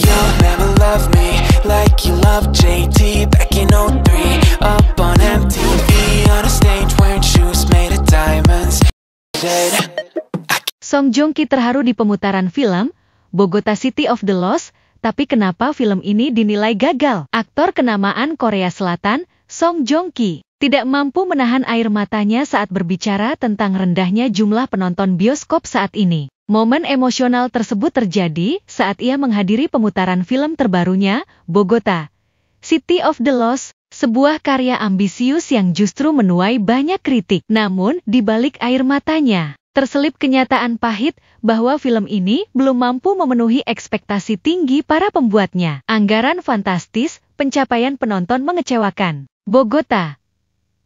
You'll never love me like you love JT back in '03. Up on MTV on a stage wearing shoes made of diamonds. Song Joong Ki terharu di pemutaran film Bogota City of the Lost, tapi kenapa film ini dinilai gagal? Aktor kenamaan Korea Selatan, Song Joong Ki, tidak mampu menahan air matanya saat berbicara tentang rendahnya jumlah penonton bioskop saat ini. Momen emosional tersebut terjadi saat ia menghadiri pemutaran film terbarunya, Bogota City of the Lost, sebuah karya ambisius yang justru menuai banyak kritik. Namun, di balik air matanya, terselip kenyataan pahit bahwa film ini belum mampu memenuhi ekspektasi tinggi para pembuatnya. Anggaran fantastis, pencapaian penonton mengecewakan. Bogota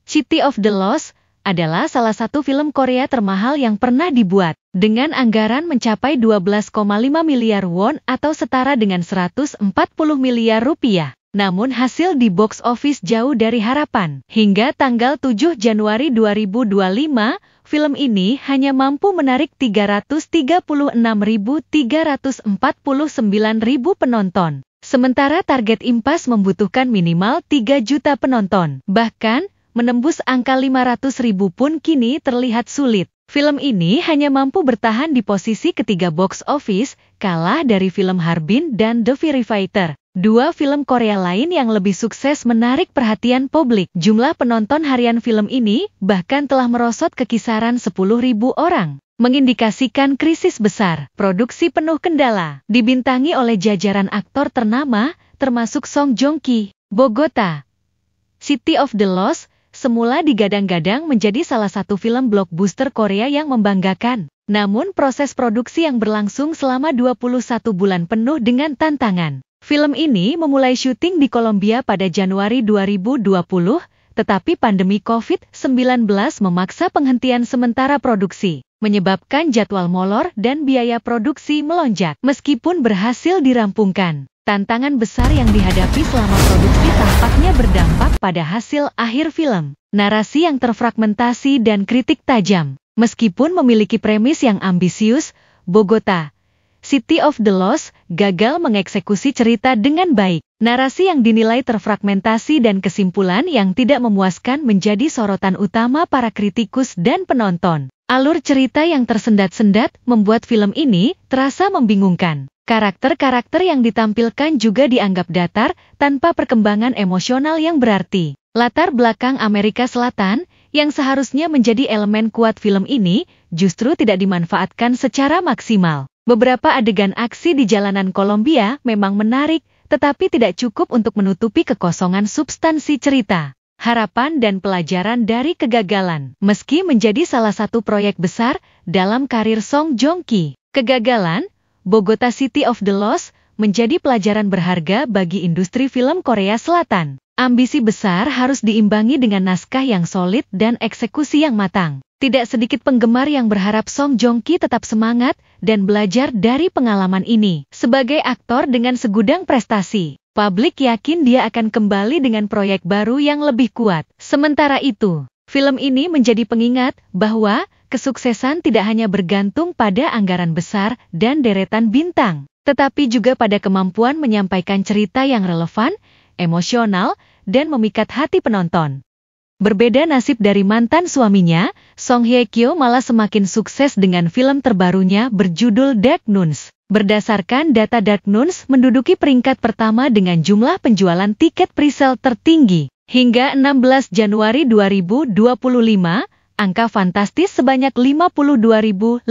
City of the Lost adalah salah satu film Korea termahal yang pernah dibuat, dengan anggaran mencapai 12,5 miliar won atau setara dengan 140 miliar rupiah. Namun hasil di box office jauh dari harapan. Hingga tanggal 7 Januari 2025, film ini hanya mampu menarik 336.349.000 penonton. Sementara target Impas membutuhkan minimal 3 juta penonton. Bahkan, menembus angka 500.000 pun kini terlihat sulit. Film ini hanya mampu bertahan di posisi ketiga box office, kalah dari film Harbin dan The Firefighter. Dua film Korea lain yang lebih sukses menarik perhatian publik. Jumlah penonton harian film ini bahkan telah merosot ke kisaran 10.000 orang. Mengindikasikan krisis besar. Produksi penuh kendala. Dibintangi oleh jajaran aktor ternama, termasuk Song Joong Ki. Bogota City of the Lost semula digadang-gadang menjadi salah satu film blockbuster Korea yang membanggakan. Namun proses produksi yang berlangsung selama 21 bulan penuh dengan tantangan. Film ini memulai syuting di Kolombia pada Januari 2020, tetapi pandemi COVID-19 memaksa penghentian sementara produksi, menyebabkan jadwal molor dan biaya produksi melonjak. Meskipun berhasil dirampungkan, tantangan besar yang dihadapi selama produksi tampaknya berdampak pada hasil akhir film. Narasi yang terfragmentasi dan kritik tajam. Meskipun memiliki premis yang ambisius, Bogota City of the Lost gagal mengeksekusi cerita dengan baik. Narasi yang dinilai terfragmentasi dan kesimpulan yang tidak memuaskan menjadi sorotan utama para kritikus dan penonton. Alur cerita yang tersendat-sendat membuat film ini terasa membingungkan. Karakter-karakter yang ditampilkan juga dianggap datar, tanpa perkembangan emosional yang berarti. Latar belakang Amerika Selatan, yang seharusnya menjadi elemen kuat film ini, justru tidak dimanfaatkan secara maksimal. Beberapa adegan aksi di jalanan Kolombia memang menarik, tetapi tidak cukup untuk menutupi kekosongan substansi cerita. Harapan dan pelajaran dari kegagalan. Meski menjadi salah satu proyek besar dalam karir Song Joong Ki, kegagalan Bogota City of the Lost menjadi pelajaran berharga bagi industri film Korea Selatan. Ambisi besar harus diimbangi dengan naskah yang solid dan eksekusi yang matang. Tidak sedikit penggemar yang berharap Song Joong Ki tetap semangat dan belajar dari pengalaman ini. Sebagai aktor dengan segudang prestasi, publik yakin dia akan kembali dengan proyek baru yang lebih kuat. Sementara itu, film ini menjadi pengingat bahwa kesuksesan tidak hanya bergantung pada anggaran besar dan deretan bintang, tetapi juga pada kemampuan menyampaikan cerita yang relevan, emosional, dan memikat hati penonton. Berbeda nasib dari mantan suaminya, Song Hye Kyo malah semakin sukses dengan film terbarunya berjudul Dark Nuns. Berdasarkan data, Dark Nuns menduduki peringkat pertama dengan jumlah penjualan tiket presale tertinggi. Hingga 16 Januari 2025, angka fantastis sebanyak 52.585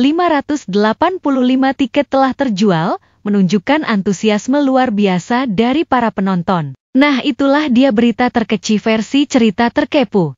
tiket telah terjual, menunjukkan antusiasme luar biasa dari para penonton. Nah, itulah dia berita terkecil versi cerita terkepo.